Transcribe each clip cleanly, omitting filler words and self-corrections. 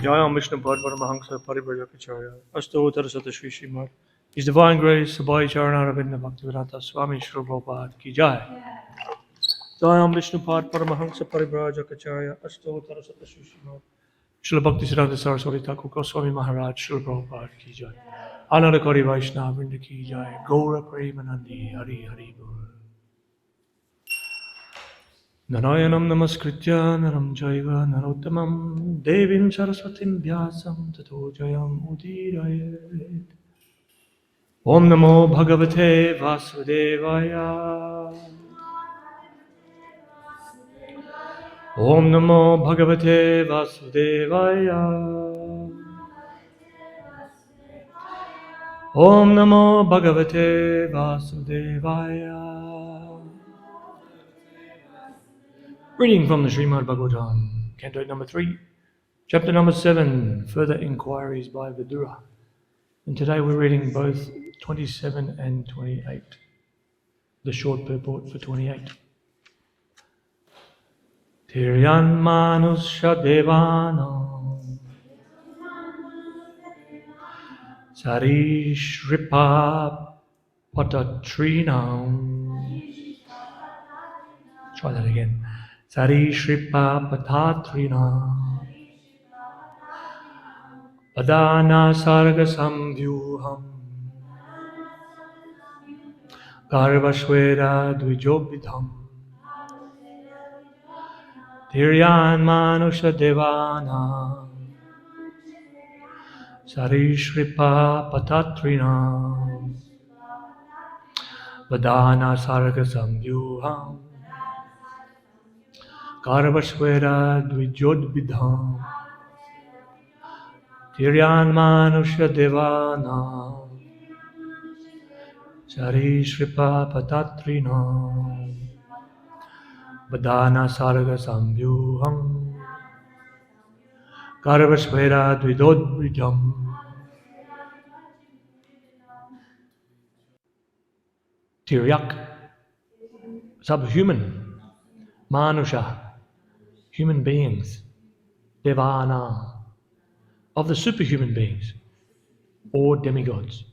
Jayam Vishnu Bhad Paramahamsa Paribrajacharya Astottara Sata Shri Srimad His Divine Grace Sabhai Charanaravindra Bhaktivedanta Swami Shri Prabhupada Ki Jai. Jayam Vishnu Bhad Paramahamsa Paribrajacharya Astottara Sata Shri Srimad Shri Bhaktisiddhanta Saraswati Thakur Goswami Maharaj Shri Prabhupada Ki Jai. Ananda Kari Vaishnava Vrinda Ki Jai. Gaura Premanandi Hari Hari Bol. Narayanam Namaskritya Naram Jaiva Narottamam Devim Saraswatim Vyasam Tato Jayam Udirayet. Om Namo Bhagavate Vasudevaya. Om Namo Bhagavate Vasudevaya. Om Namo Bhagavate Vasudevaya. Reading from the Srimad Bhagavatam, Canto number 3, Chapter number 7, Further Inquiries by Vidura. And today we're reading both 27 and 28, the short purport for 28. Tiryan manusya devanam sarishripa patatrinam. Try that again. Sarishripa patatrinam padana sarga samvyuham garvasvera dvijobidham tiryan manusha devana sarishripa patatrinam padana sarga samvyuham garvasvera dvijobidham tiryan manusha devana sarishripa patatrinam Vadana sarga samvyuham Garvasvera dvidodbrijam. Tiryak, subhuman. Manusha, human beings. Devana, of the superhuman beings or demigods.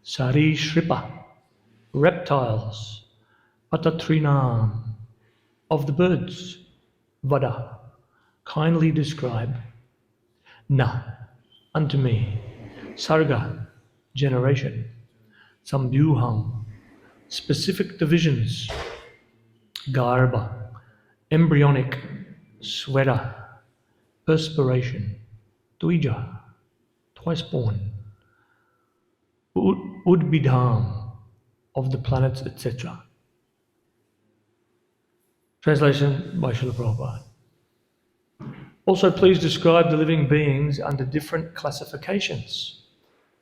Sarishripa, reptiles. Patatrinam, of the birds. Vada, kindly describe. Na, unto me. Sarga, generation. Sambyuham, specific divisions. Garbha, embryonic. Sweta, perspiration. Dvija, twice born. Udbidham, of the planets, etc. Translation by Srila Prabhupada. Also, please describe the living beings under different classifications.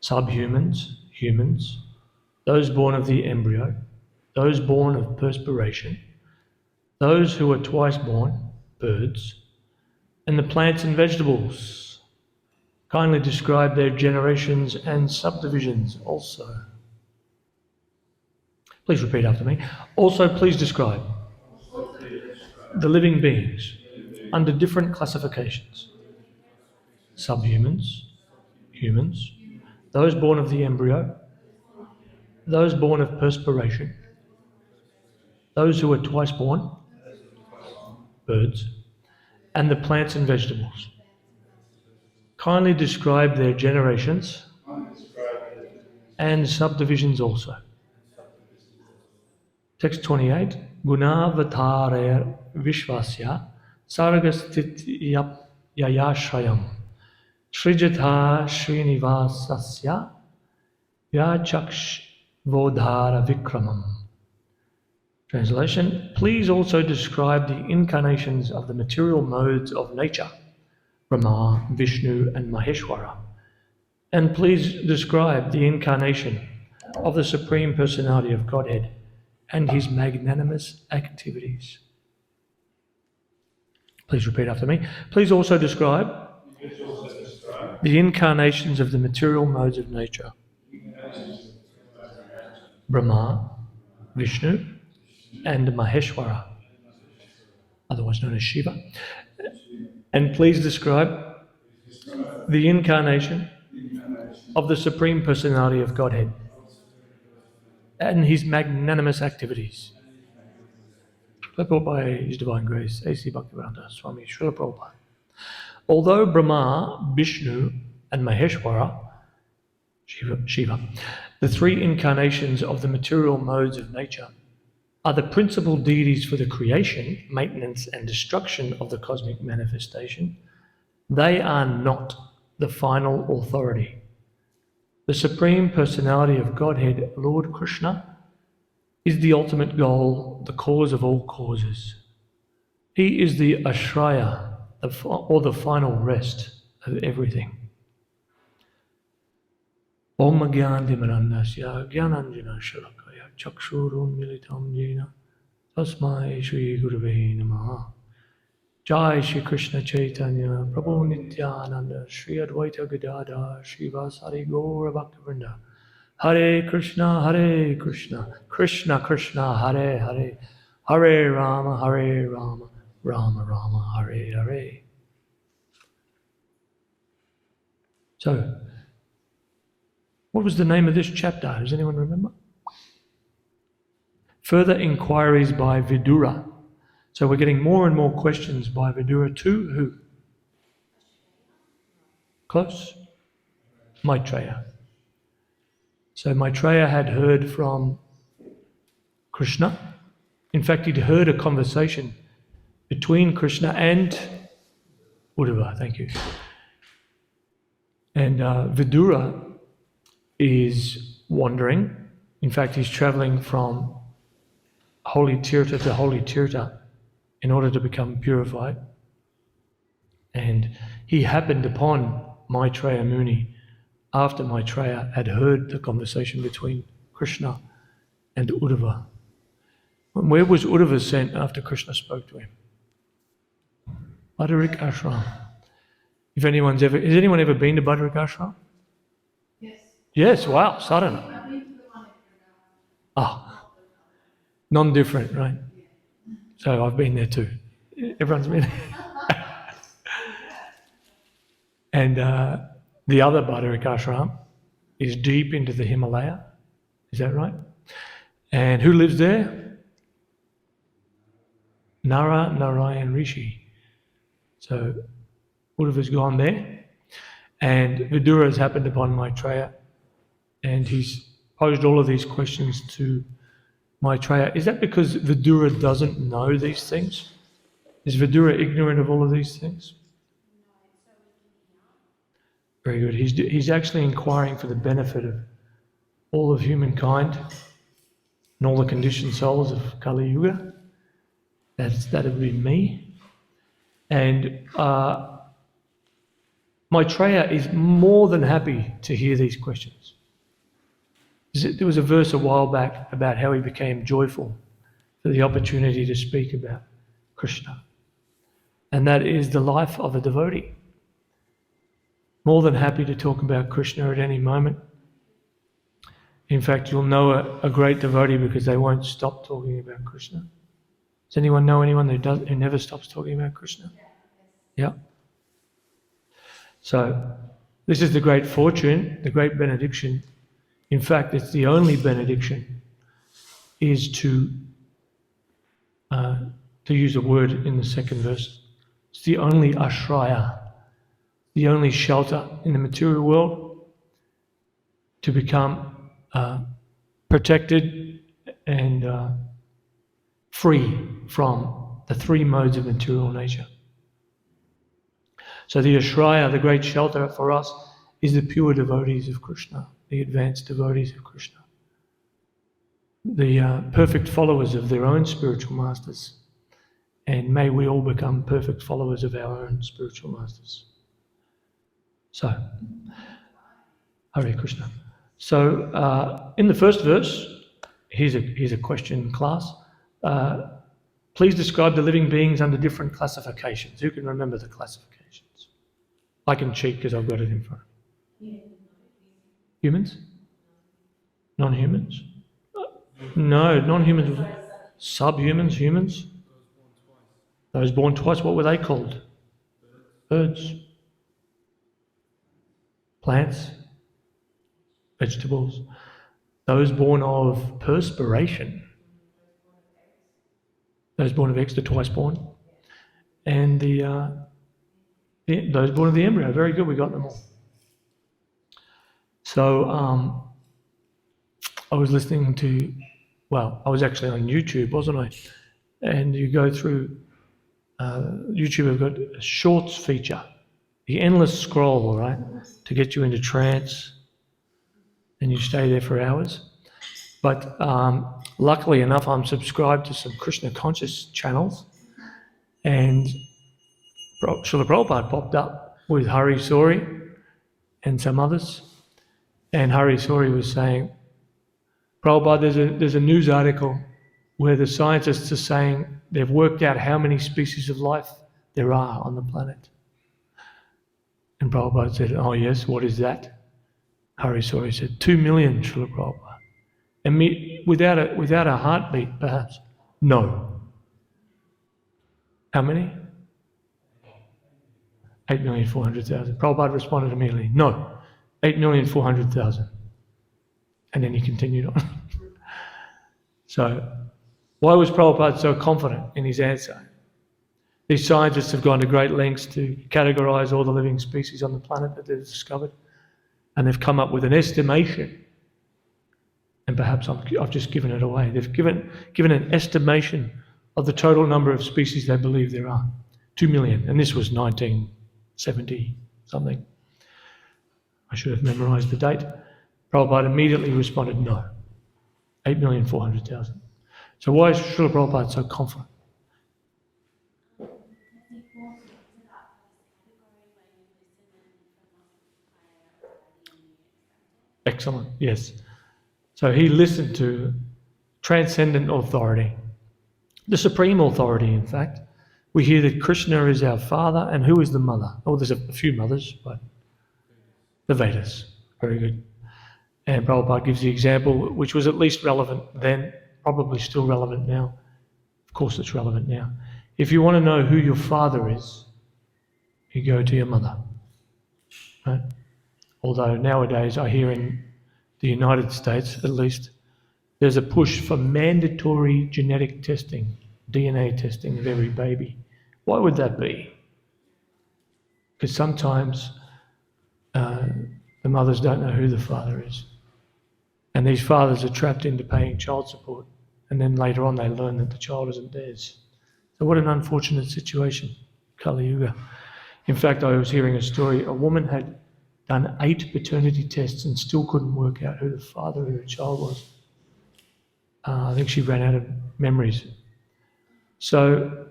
Subhumans, humans, those born of the embryo, those born of perspiration, those who are twice born, birds, and the plants and vegetables. Kindly describe their generations and subdivisions also. Please repeat after me. Also, please describe the living beings under different classifications. Subhumans, humans, those born of the embryo, those born of perspiration, those who are twice born, birds, and the plants and vegetables. Kindly describe their generations and subdivisions also. Text 28. Gunavatarer Vishvasya Sargasthityayashrayam Srijatha Srinivasasya Yachaksh Vodhara Vikramam. Translation. Please also describe the incarnations of the material modes of nature, Brahma, Vishnu, and Maheshwara. And please describe the incarnation of the Supreme Personality of Godhead and his magnanimous activities. Please repeat after me. Please also describe the incarnations of the material modes of nature, Brahma, Vishnu, and Maheshwara, otherwise known as Shiva. And please describe The incarnation of the Supreme Personality of Godhead and his magnanimous activities. Purport by His Divine Grace, A.C. Bhaktivedanta Swami Srila Prabhupada. Although Brahma, Vishnu, and Maheshwara, Shiva, the three incarnations of the material modes of nature, are the principal deities for the creation, maintenance, and destruction of the cosmic manifestation, they are not the final authority. The Supreme Personality of Godhead, Lord Krishna, is the ultimate goal, the cause of all causes. He is the ashraya, or the final rest of everything. Om Gyanandimarandasya Gyananjana Shalakaya Chakshurun Militam Jena Tasmai Shri Gurave Namaha. Jai Shri Krishna Chaitanya Prabhu Nityananda Shri Advaita Gadadhar Srivasari Gaura Bhaktivinoda. Hare Krishna, Krishna Krishna, Hare Hare, Hare Rama, Rama Rama, Hare Hare. So, what was the name of this chapter? Does anyone remember? Further inquiries by Vidura. So we're getting more and more questions by Vidura to who? Close? Maitreya. So Maitreya had heard from Krishna. In fact, he'd heard a conversation between Krishna and Uddhava, thank you. And Vidura is wandering. In fact, he's traveling from holy Tirtha to holy Tirtha in order to become purified. And he happened upon Maitreya Muni after Maitreya had heard the conversation between Krishna and Uddhava. Where was Uddhava sent after Krishna spoke to him? Badarik Ashram. Has anyone ever been to Badarik Ashram? Yes. Yes, wow, suddenly. Non-different, right? So I've been there too. Everyone's been there. And the other Badarik Ashram is deep into the Himalaya. Is that right? And who lives there? Narayan Rishi. So Uddhava's gone there, and Vidura has happened upon Maitreya, and he's posed all of these questions to Maitreya. Is that because Vidura doesn't know these things? Is Vidura ignorant of all of these things? Very good. He's actually inquiring for the benefit of all of humankind and all the conditioned souls of Kali Yuga. That would be me. And Maitreya is more than happy to hear these questions. There was a verse a while back about how he became joyful for the opportunity to speak about Krishna. And that is the life of a devotee. More than happy to talk about Krishna at any moment. In fact, you'll know a great devotee because they won't stop talking about Krishna. Does anyone know anyone who never stops talking about Krishna? Yeah. So, this is the great fortune, the great benediction. In fact, it's the only benediction, is to use a word in the second verse. It's the only ashraya, the only shelter in the material world to become protected and free from the three modes of material nature. So the ashraya, the great shelter for us, is the pure devotees of Krishna, the advanced devotees of Krishna, the perfect followers of their own spiritual masters. And may we all become perfect followers of our own spiritual masters. So, Hare Krishna. So, in the first verse, here's a question, class. Please describe the living beings under different classifications. Who can remember the classifications? I can cheat because I've got it in front. Humans? Non-humans? No, non-humans. Subhumans, humans. Those born twice, what were they called? Birds. plants, vegetables, those born of perspiration, those born of eggs, the twice born, and those born of the embryo. Very good, we got them all. So I was listening to, I was actually on YouTube, wasn't I? And you go through, YouTube have got a shorts feature, the endless scroll, right, to get you into trance, and you stay there for hours. But luckily enough, I'm subscribed to some Krishna conscious channels, and Srila Prabhupada popped up with Hari Sori and some others, and Hari Sori was saying, Prabhupada, there's a news article where the scientists are saying they've worked out how many species of life there are on the planet. And Prabhupada said, oh yes, what is that? Hari Sori said, 2 million, Srila Prabhupada. And without a heartbeat, perhaps. No. How many? 8,400,000. Prabhupada responded immediately, no, 8,400,000. And then he continued on. So, why was Prabhupada so confident in his answer? These scientists have gone to great lengths to categorize all the living species on the planet that they've discovered, and they've come up with an estimation. And perhaps I've just given it away. They've given an estimation of the total number of species they believe there are. 2 million. And this was 1970 something. I should have memorized the date. Prabhupada immediately responded, no. 8,400,000. So why is Srila Prabhupada so confident? Excellent, yes. So he listened to transcendent authority, the supreme authority, in fact. We hear that Krishna is our father, and who is the mother? Oh, there's a few mothers, but the Vedas. Very good. And Prabhupada gives the example, which was at least relevant then, probably still relevant now. Of course it's relevant now. If you want to know who your father is, you go to your mother. Right? Although nowadays I hear in the United States, at least, there's a push for mandatory genetic testing, DNA testing of every baby. Why would that be? Because sometimes the mothers don't know who the father is. And these fathers are trapped into paying child support, and then later on they learn that the child isn't theirs. So what an unfortunate situation, Kali Yuga. In fact, I was hearing a story, a woman had done 8 paternity tests and still couldn't work out who the father of her child was. I think she ran out of memories. So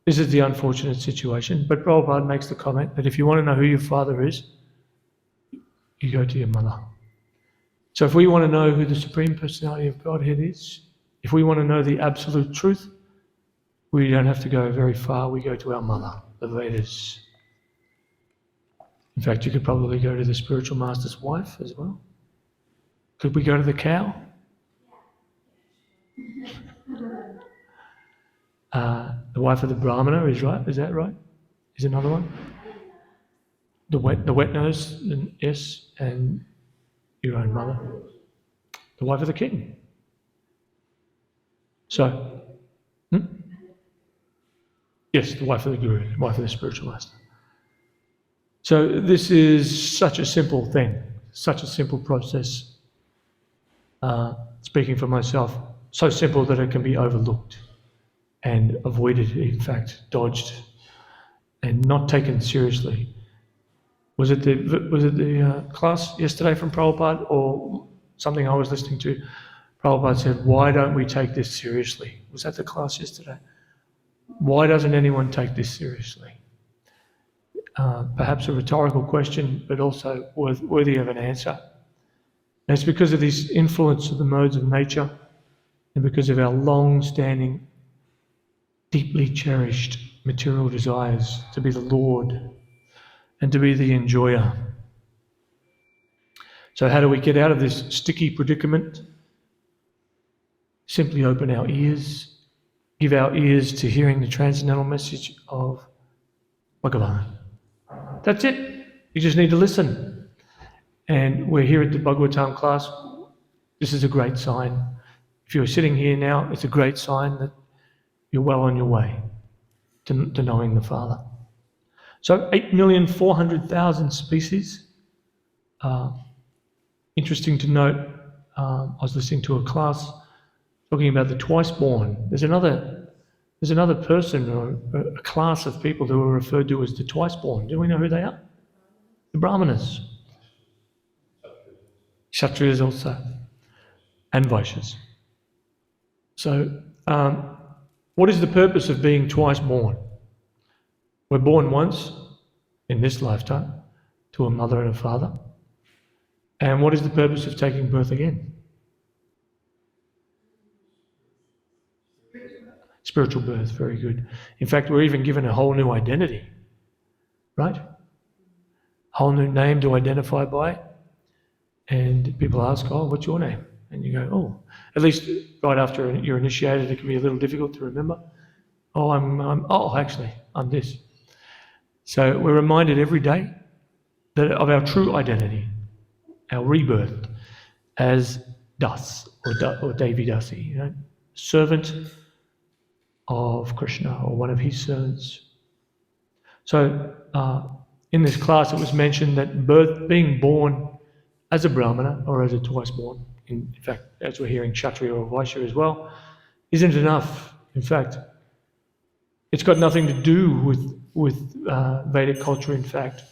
this is the unfortunate situation, but Prabhupada makes the comment that if you want to know who your father is, you go to your mother. So if we want to know who the Supreme Personality of Godhead is, if we want to know the absolute truth, we don't have to go very far, we go to our mother, the Vedas. In fact, you could probably go to the spiritual master's wife as well. Could we go to the cow? The wife of the Brahmana is right, is that right? Is another one? The wet nose, yes, and your own mother. The wife of the king. So, yes, the wife of the guru, the wife of the spiritual master. So this is such a simple thing, such a simple process. Speaking for myself, so simple that it can be overlooked and avoided, in fact, dodged and not taken seriously. Was it the class yesterday from Prabhupada or something I was listening to? Prabhupada said, why don't we take this seriously? Was that the class yesterday? Why doesn't anyone take this seriously? Perhaps a rhetorical question, but also worthy of an answer. And it's because of this influence of the modes of nature and because of our long-standing, deeply cherished material desires to be the Lord and to be the enjoyer. So how do we get out of this sticky predicament? Simply open our ears, give our ears to hearing the transcendental message of Bhagavan. That's it. You just need to listen. And we're here at the Bhagavatam class. This is a great sign. If you're sitting here now, it's a great sign that you're well on your way to knowing the Father. So 8,400,000 species. Interesting to note, I was listening to a class talking about the twice born. There's another person or a class of people who are referred to as the twice born. Do we know who they are? The Brahmanas. Kshatriyas also. And Vaishyas. So, what is the purpose of being twice born? We're born once in this lifetime to a mother and a father. And what is the purpose of taking birth again? Spiritual birth, very good. In fact, we're even given a whole new identity, right? Whole new name to identify by. And people ask, oh, what's your name? And you go, oh, at least right after you're initiated, it can be a little difficult to remember. Oh, I'm this. So we're reminded every day that of our true identity, our rebirth as Das or Devi Dasi, servant of Krishna or one of his servants. So in this class it was mentioned that being born as a Brahmana or as a twice born, in fact, as we're hearing Kshatriya or Vaishya as well, isn't enough. In fact, it's got nothing to do with Vedic culture, in fact,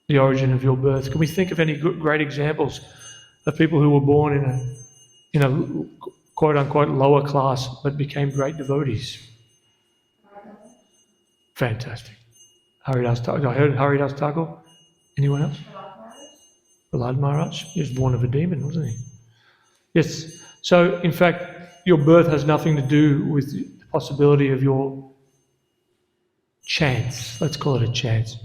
the origin of your birth. Can we think of any great examples of people who were born in a quote-unquote lower class but became great devotees? Fantastic. Haridas Thakur. I heard Haridas Thakur. Anyone else? Prahlad Maharaj. He was born of a demon, wasn't he? Yes. So, in fact, your birth has nothing to do with the possibility of your chance, let's call it a chance,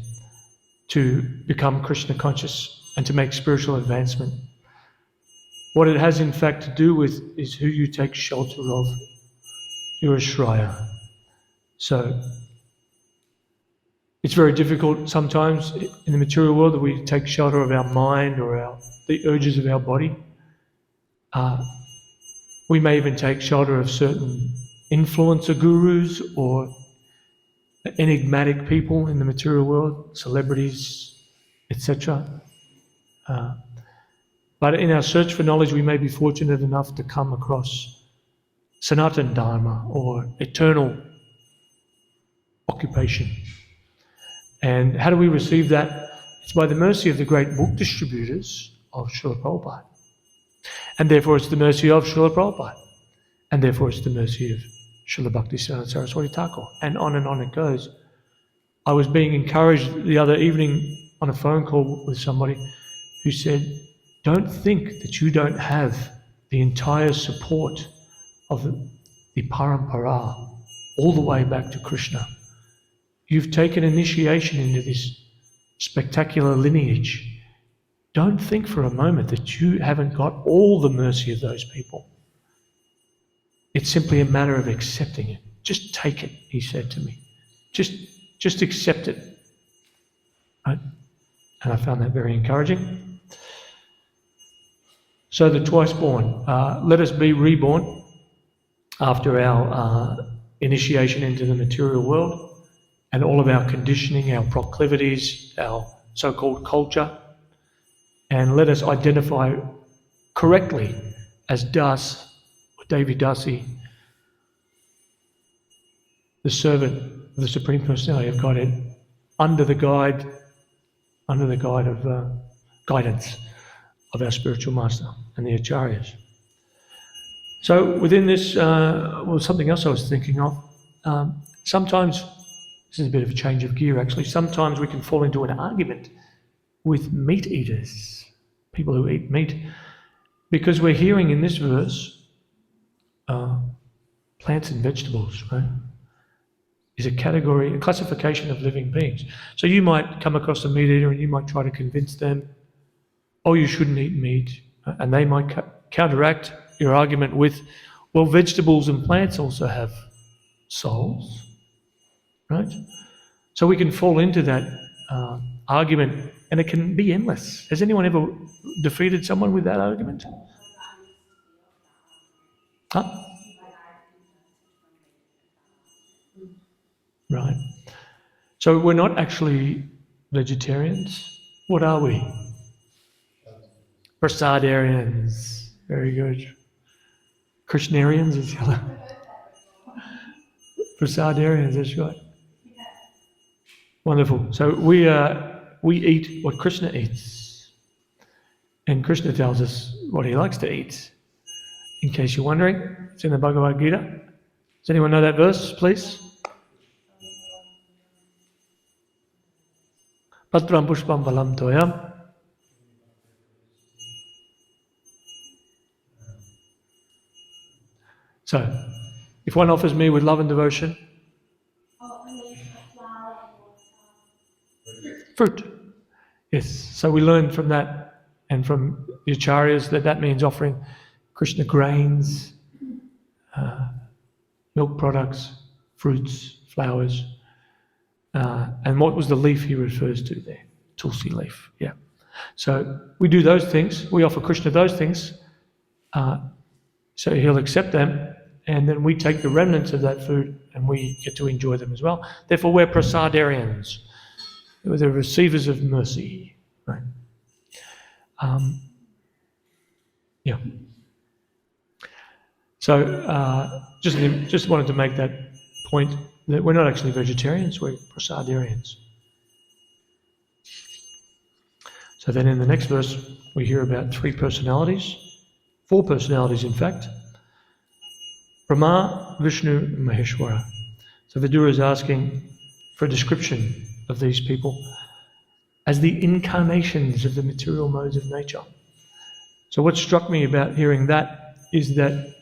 to become Krishna conscious and to make spiritual advancement. What it has in fact to do with is who you take shelter of, your Ashraya. So it's very difficult sometimes in the material world that we take shelter of our mind or the urges of our body. We may even take shelter of certain influencer gurus or enigmatic people in the material world, celebrities, etc. But in our search for knowledge, we may be fortunate enough to come across Sanatana Dharma or eternal occupation. And how do we receive that? It's by the mercy of the great book distributors of Srila Prabhupada. And therefore it's the mercy of Srila Prabhupada. And therefore it's the mercy of Srila Bhaktisiddhanta Saraswati Thakur. And on it goes. I was being encouraged the other evening on a phone call with somebody who said, don't think that you don't have the entire support of the parampara all the way back to Krishna. You've taken initiation into this spectacular lineage. Don't think for a moment that you haven't got all the mercy of those people. It's simply a matter of accepting it. Just take it, he said to me. Just accept it. Right? And I found that very encouraging. So the twice born, let us be reborn after our initiation into the material world and all of our conditioning, our proclivities, our so-called culture, and let us identify correctly as Das, or Devi Dasi, the servant of the Supreme Personality of Godhead, under the guide of guidance of our spiritual master and the acharyas. So within this, something else I was thinking of. Sometimes, this is a bit of a change of gear actually, sometimes we can fall into an argument with meat eaters, people who eat meat, because we're hearing in this verse, plants and vegetables, right, is a classification of living beings. So you might come across a meat eater and you might try to convince them, oh, you shouldn't eat meat, and they might counteract your argument with, well, vegetables and plants also have souls, right? So we can fall into that argument, and it can be endless. Has anyone ever defeated someone with that argument? Huh? Right. So we're not actually vegetarians. What are we? Prasadarians. Very good. Krishnarians is the other. Prasadarians, that's right. Wonderful. So we eat what Krishna eats. And Krishna tells us what he likes to eat. In case you're wondering, it's in the Bhagavad Gita. Does anyone know that verse, please? Patram pushpam balam toyam. So, if one offers me with love and devotion, fruit. Yes, so we learn from that and from the acharyas that means offering Krishna grains, milk products, fruits, flowers. And what was the leaf he refers to there? Tulsi leaf, yeah. So we do those things, we offer Krishna those things, so he'll accept them, and then we take the remnants of that food and we get to enjoy them as well. Therefore we're prasadarians. We're the receivers of mercy, right? Yeah. So just wanted to make that point that we're not actually vegetarians, we're prasadarians. So then in the next verse we hear about 3 personalities, 4 personalities in fact. Brahma, Vishnu, Maheshwara. So Vidura is asking for a description of these people as the incarnations of the material modes of nature. So what struck me about hearing that is that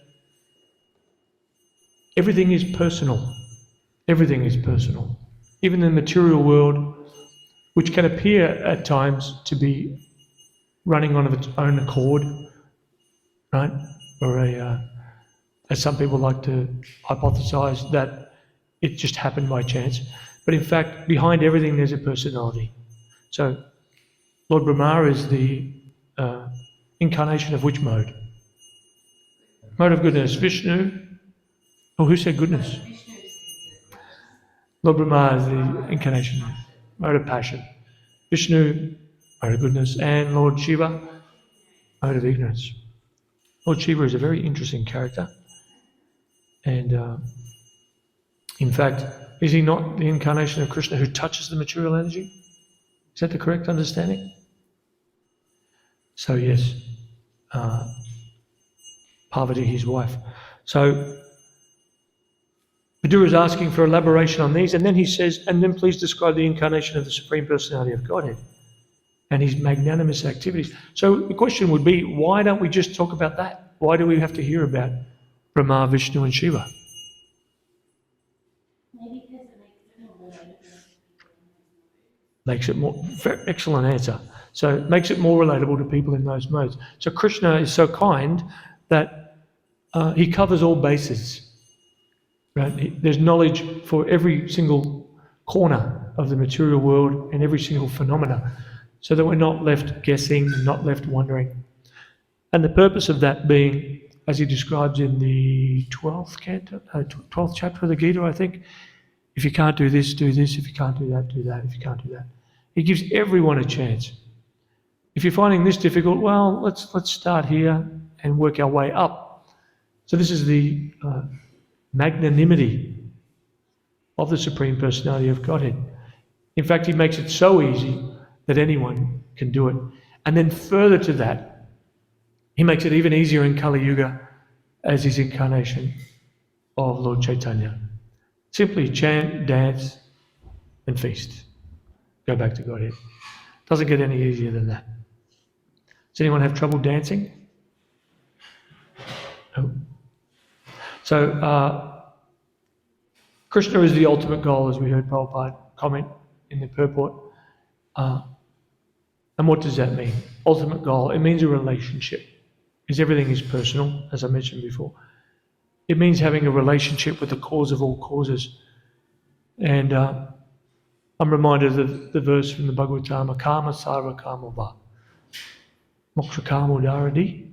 everything is personal. Everything is personal. Even the material world, which can appear at times to be running on of its own accord, right? Or as some people like to hypothesize that it just happened by chance. But in fact, behind everything there's a personality. So Lord Brahma is the incarnation of which mode? Mode of goodness. Vishnu. Oh, who said goodness? Lord Brahma is the incarnation, mode of passion. Vishnu, mode of goodness. And Lord Shiva, mode of ignorance. Lord Shiva is a very interesting character. And in fact, is he not the incarnation of Krishna who touches the material energy? Is that the correct understanding? So yes, Parvati, his wife. So Vidura is asking for elaboration on these, and then he says, and then please describe the incarnation of the Supreme Personality of Godhead and his magnanimous activities. So the question would be, why don't we just talk about that? Why do we have to hear about Brahma, Vishnu and Shiva? Maybe because it makes it more relatable. Makes it more, excellent answer. So it makes it more relatable to people in those modes. So Krishna is so kind that he covers all bases. Right? There's knowledge for every single corner of the material world and every single phenomena, so that we're not left guessing, not left wondering. And the purpose of that being, as he describes in the 12th chapter of the Gita, I think, if you can't do this, do this. If you can't do that, do that. If you can't do that. He gives everyone a chance. If you're finding this difficult, well, let's start here and work our way up. So this is the magnanimity of the Supreme Personality of Godhead. In fact, he makes it so easy that anyone can do it. And then further to that, he makes it even easier in Kali Yuga as his incarnation of Lord Chaitanya. Simply chant, dance, and feast. Go back to Godhead. Doesn't get any easier than that. Does anyone have trouble dancing? No. So, Krishna is the ultimate goal, as we heard Prabhupada comment in the purport. And what does that mean? Ultimate goal, it means a relationship, because everything is personal, as I mentioned before. It means having a relationship with the cause of all causes. And I'm reminded of the verse from the Bhagavatam, Kama Sarva Kama Va, Moksha Kama Udaradi,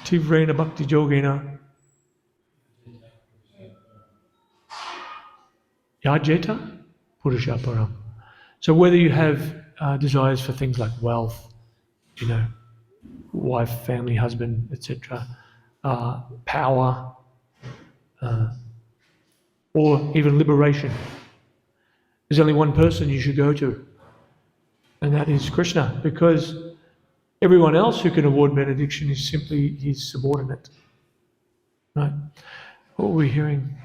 Tivrena Bhakti Yogena, Yajeta Purusha Param. So whether you have desires for things like wealth, wife, family, husband, etc., power, or even liberation, there's only one person you should go to, and that is Krishna, because everyone else who can award benediction is simply his subordinate. Right? What were we hearing?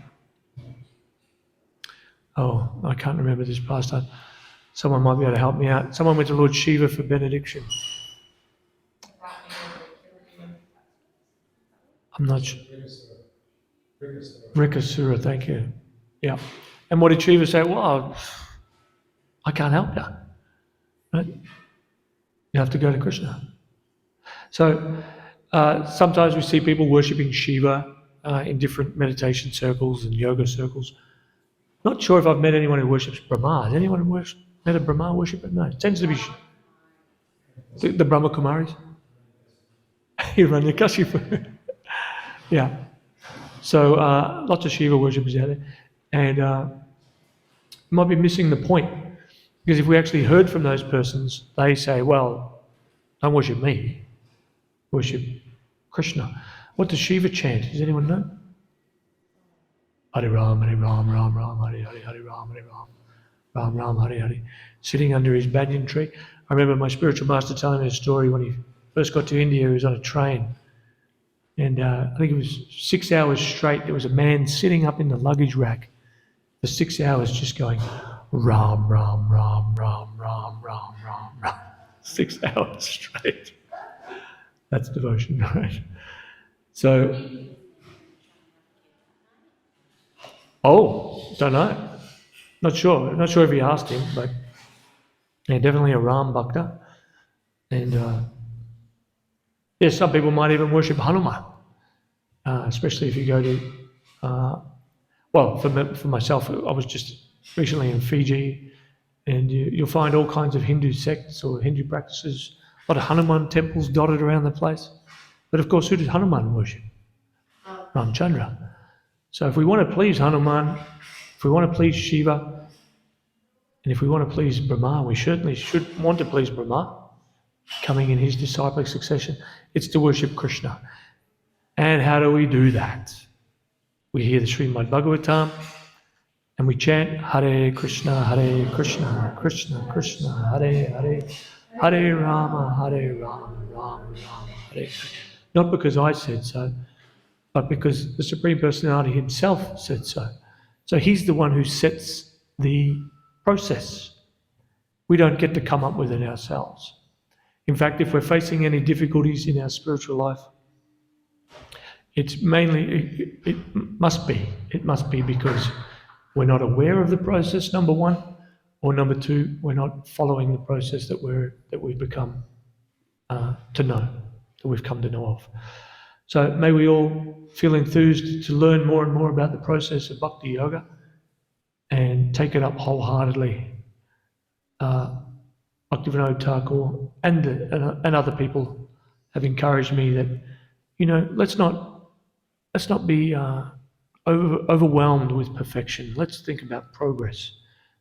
Oh, I can't remember this past time. Someone might be able to help me out. Someone went to Lord Shiva for benediction. I'm not sure. Rikasura, thank you. Yeah. And what did Shiva say? Well, I can't help you. Right? You have to go to Krishna. So sometimes we see people worshipping Shiva in different meditation circles and yoga circles. Not sure if I've met anyone who worships Brahma. Has anyone met a Brahma worshipper? No. It tends to be the Brahma Kumaris. Hiranyakashipu. Yeah. So lots of Shiva worshippers out there. And might be missing the point. Because if we actually heard from those persons, they say, well, don't worship me, worship Krishna. What does Shiva chant? Does anyone know? Hare Ram, Hare Ram, Ram Ram, Hare Hare, Hare Ram, Hare Ram, Ram Ram, Hare Hare. Sitting under his banyan tree. I remember my spiritual master telling me a story when he first got to India. He was on a train. And I think it was 6 hours straight. There was a man sitting up in the luggage rack for 6 hours just going, Ram, Ram, Ram, Ram, Ram, Ram, Ram, Ram. 6 hours straight. That's devotion, right? So, don't know. Not sure. Not sure if he asked him, but yeah, definitely a Ram Bhakta. And some people might even worship Hanuman, especially if you go to, for myself, I was just recently in Fiji, and you'll find all kinds of Hindu sects or Hindu practices, a lot of Hanuman temples dotted around the place. But of course, who did Hanuman worship? Ramchandra. So if we want to please Hanuman, if we want to please Shiva, and if we want to please Brahma, we certainly should want to please Brahma, coming in his disciplic succession. It's to worship Krishna. And how do we do that? We hear the Srimad Bhagavatam, and we chant Hare Krishna, Krishna Krishna, Hare Hare, Hare Rama, Rama Rama, Hare Hare. Not because I said so, but because the Supreme Personality himself said so. So he's the one who sets the process. We don't get to come up with it ourselves. In fact, if we're facing any difficulties in our spiritual life, it's mainly, it must be because we're not aware of the process, number one, or number two, we're not following the process that we've become to know, that we've come to know of. So may we all feel enthused to learn more and more about the process of Bhakti Yoga and take it up wholeheartedly. Bhaktivinoda Thakur and other people have encouraged me that, let's not be overwhelmed with perfection. Let's think about progress.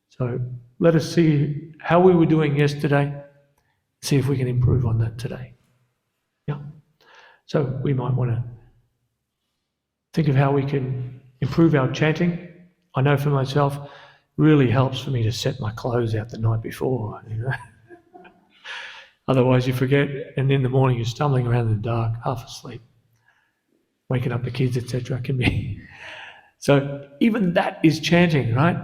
So let us see how we were doing yesterday, see if we can improve on that today. Yeah. So we might want to think of how we can improve our chanting. I know for myself, it really helps for me to set my clothes out the night before. Otherwise you forget, and in the morning you're stumbling around in the dark, half asleep. Waking up the kids, etc. can be. So even that is chanting, right?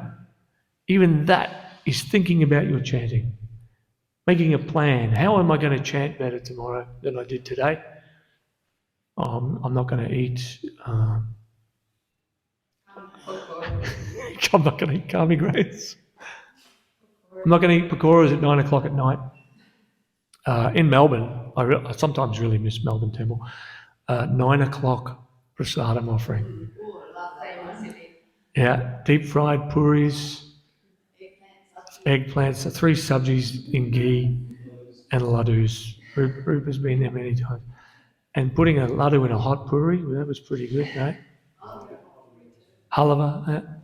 Even that is thinking about your chanting. Making a plan. How am I going to chant better tomorrow than I did today? I'm not going to eat... I'm not going to eat Kami grains. I'm not going to eat pakoras at 9 o'clock at night. In Melbourne, I sometimes really miss Melbourne Temple. 9 o'clock prasadam offering. Yeah, deep fried puris, eggplants, the 3 sabjis in ghee, and laddus. Rupa's been there many times. And putting a laddu in a hot puri, well, that was pretty good, right? Halava.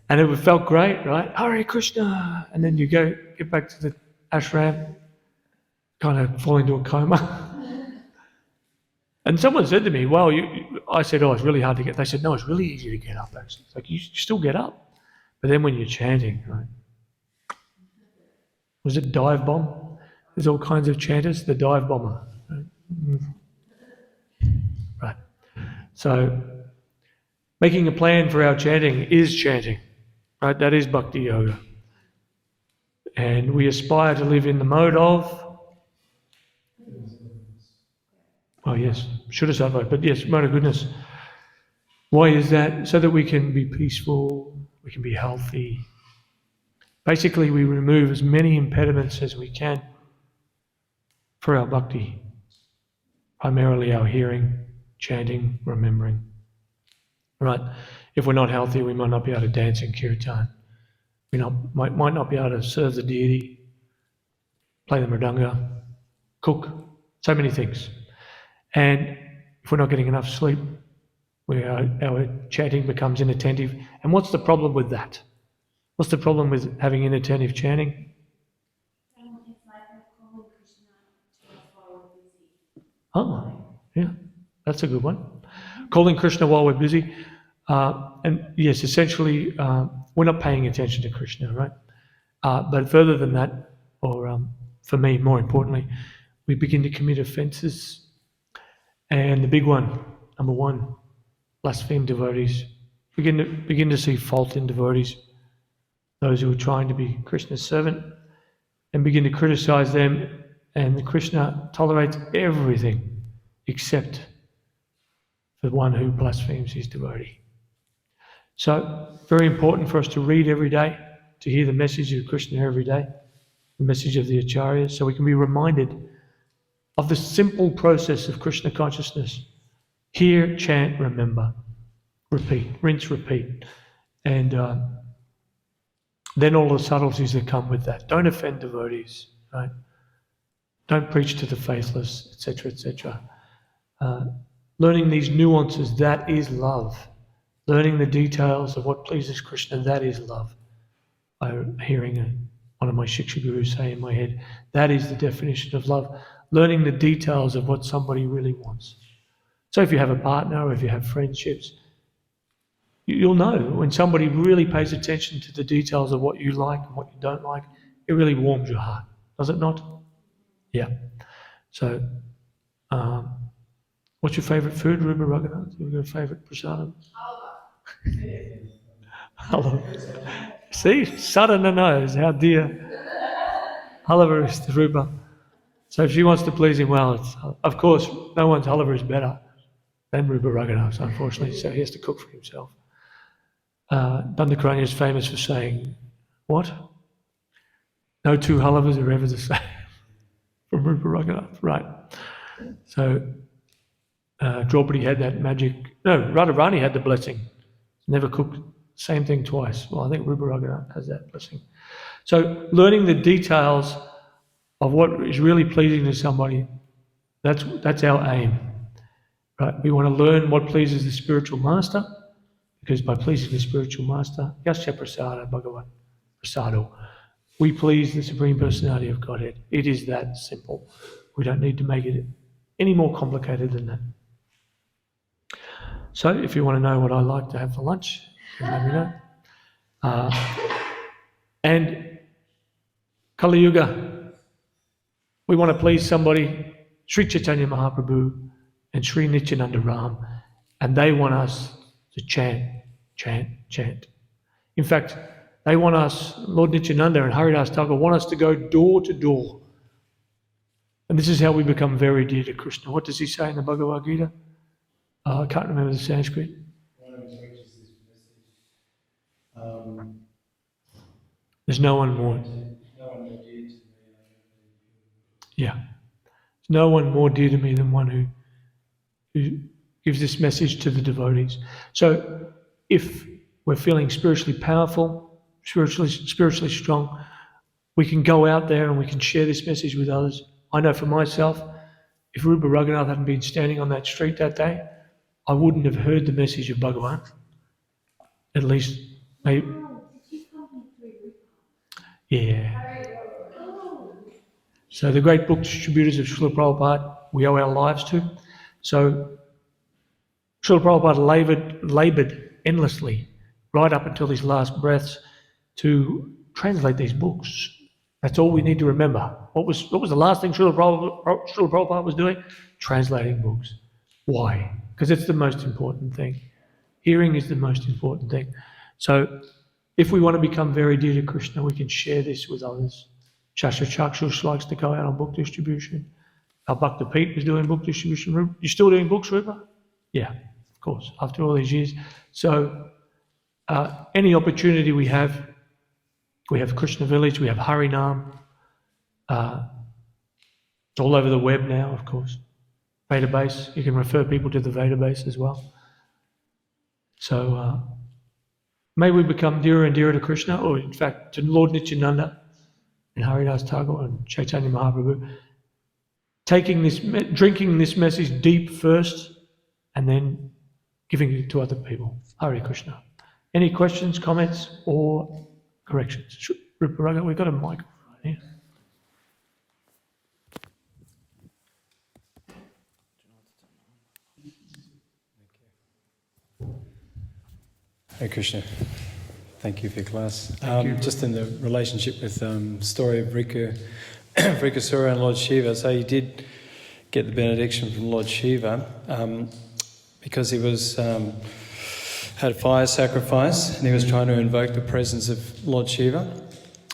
And it felt great, right? Hare Krishna. And then you get back to the ashram, kind of fall into a coma. And someone said to me, well, I said, oh, it's really hard to get. They said, no, it's really easy to get up, actually. It's like, you still get up. But then when you're chanting, right? Was it dive bomb? There's all kinds of chanters. The dive bomber. Right. So making a plan for our chanting is chanting. Right? That is bhakti yoga. And we aspire to live in the mode of, oh yes, Shuddhasattva, but yes, mode of goodness. Why is that? So that we can be peaceful, we can be healthy. Basically, we remove as many impediments as we can for our bhakti. Primarily our hearing, chanting, remembering. Right? If we're not healthy, we might not be able to dance in kirtan. We might not be able to serve the deity, play the mridanga, cook, so many things. And if we're not getting enough sleep, our chanting becomes inattentive. And what's the problem with that? What's the problem with having inattentive chanting? It's like calling Krishna to us while we're busy. Oh, yeah, that's a good one. Calling Krishna while we're busy. And yes, essentially, we're not paying attention to Krishna, right? But further than that, or for me, more importantly, we begin to commit offences. And the big one, number 1, blaspheme devotees. Begin to see fault in devotees, those who are trying to be Krishna's servant, and begin to criticize them. And Krishna tolerates everything except the one who blasphemes his devotee. So, very important for us to read every day, to hear the message of Krishna every day, the message of the Acharyas, so we can be reminded of the simple process of Krishna consciousness. Hear, chant, remember, repeat, rinse, repeat. And then all the subtleties that come with that. Don't offend devotees, right? Don't preach to the faithless, etc., etc. Learning these nuances, that is love. Learning the details of what pleases Krishna, that is love. I'm hearing one of my Shiksha gurus say in my head, that is the definition of love. Learning the details of what somebody really wants. So if you have a partner or if you have friendships, you'll know when somebody really pays attention to the details of what you like and what you don't like, it really warms your heart. Does it not? Yeah. So, what's your favourite food, Rupa Raghunath? You've got a favourite prasadam? Halava. See, Sadhana knows how dear halava is to Rupa. So if she wants to please him well, of course, no one's halava is better than Rupa Raghunath, unfortunately, so he has to cook for himself. Dandakaranya is famous for saying, what? No 2 halavas are ever the same. From Rupa Raghunath, right. So Draupadi had that magic, no, Radharani had the blessing. Never cooked the same thing twice. Well, I think Rupa Raghunath has that blessing. So learning the details of what is really pleasing to somebody, that's our aim. Right? We want to learn what pleases the spiritual master, because by pleasing the spiritual master, Yasya Prasada Bhagavan Prasado, we please the Supreme Personality of Godhead. It is that simple. We don't need to make it any more complicated than that. So if you want to know what I like to have for lunch, let me know. And Kali Yuga, we want to please somebody, Sri Chaitanya Mahaprabhu and Sri Nityananda Ram, and they want us to chant, chant, chant. In fact, they want us, Lord Nityananda and Haridas Thakur want us to go door to door. And this is how we become very dear to Krishna. What does he say in the Bhagavad Gita? I can't remember the Sanskrit. There's no one more. Yeah. There's no one more dear to me than one who gives this message to the devotees. So if we're feeling spiritually powerful, spiritually strong, we can go out there and we can share this message with others. I know for myself, if Rupa Raghunath hadn't been standing on that street that day, I wouldn't have heard the message of Bhagavan. At least, maybe. Yeah. So the great book distributors of Srila Prabhupada, we owe our lives to. So Srila Prabhupada laboured endlessly, right up until his last breaths, to translate these books. That's all we need to remember. What was the last thing Srila Prabhupada was doing? Translating books. Why? Because it's the most important thing. Hearing is the most important thing. So if we want to become very dear to Krishna, we can share this with others. Shastra Chakshush likes to go out on book distribution. Our Bhakta Pete is doing book distribution. You still doing books, Rupa? Yeah, of course, after all these years. So any opportunity we have Krishna Village, we have Harinam. It's all over the web now, of course. Database, you can refer people to the database as well. So may we become dearer and dearer to Krishna, or in fact to Lord Nityananda and Haridas Thakur and Chaitanya Mahaprabhu, drinking this message deep first and then giving it to other people. Hare Krishna. Any questions, comments, or corrections? Rupa Raghunath, we've got a mic right here. Hare Krishna. Thank you for your class. Thank you. Just in the relationship with story of Vrikasura and Lord Shiva, so he did get the benediction from Lord Shiva because he was had fire sacrifice and he was trying to invoke the presence of Lord Shiva.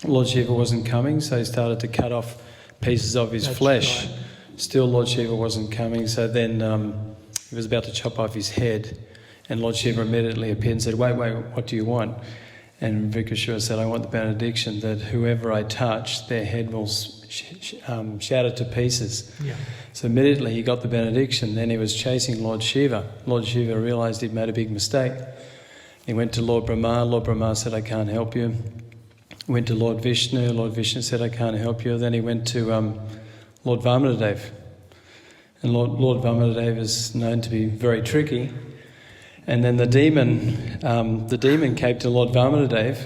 Lord Shiva wasn't coming, so he started to cut off pieces of his flesh. Right. Still Lord Shiva wasn't coming, so then he was about to chop off his head. And Lord Shiva immediately appeared and said, wait, what do you want? And Vrikasura said, I want the benediction that whoever I touch, their head will shatter to pieces. Yeah. So immediately he got the benediction. Then he was chasing Lord Shiva. Lord Shiva realised he'd made a big mistake. He went to Lord Brahma. Lord Brahma said, I can't help you. Went to Lord Vishnu. Lord Vishnu said, I can't help you. Then he went to Lord Vamanadev. And Lord Vamanadev is known to be very tricky. And then the demon came to Lord Vamanadev,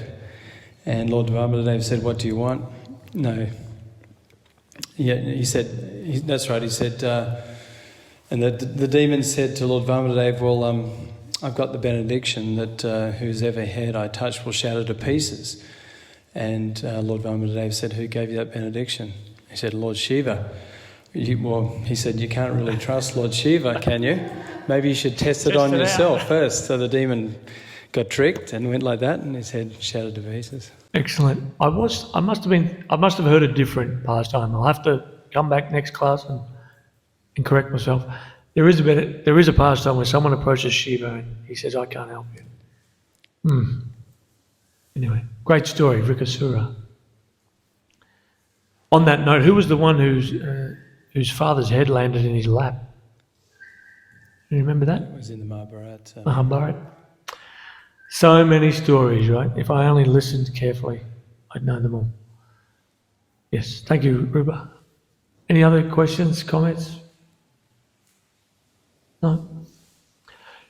and Lord Vamanadev said, what do you want? No. Yeah, he said, that's right, he said, and the demon said to Lord Vamanadev, well, I've got the benediction that whose ever head I touch will shatter to pieces. And Lord Vamanadev said, who gave you that benediction? He said, Lord Shiva. He said, you can't really trust Lord Shiva, can you? Maybe you should test it on yourself first. So the demon got tricked and went like that, and his head shattered to pieces. Excellent. I must have heard a different pastime. I'll have to come back next class and correct myself. There is a pastime where someone approaches Shiva and he says, I can't help you. Anyway, great story, Vrikasura. On that note, who was the one whose father's head landed in his lap? Do you remember that? It was in the Mahabharata. Mahabharata. So many stories, right? If I only listened carefully, I'd know them all. Yes, thank you, Rupa. Any other questions, comments? No?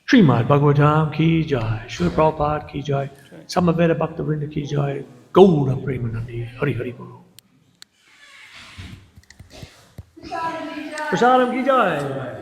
Srimad Bhagavatam ki jai, Srila Prabhupada ki jai, Samaveta Bhaktivinoda ki jai, Gaura Premanandi, Hari Hari Guru. Prasadam ki jai.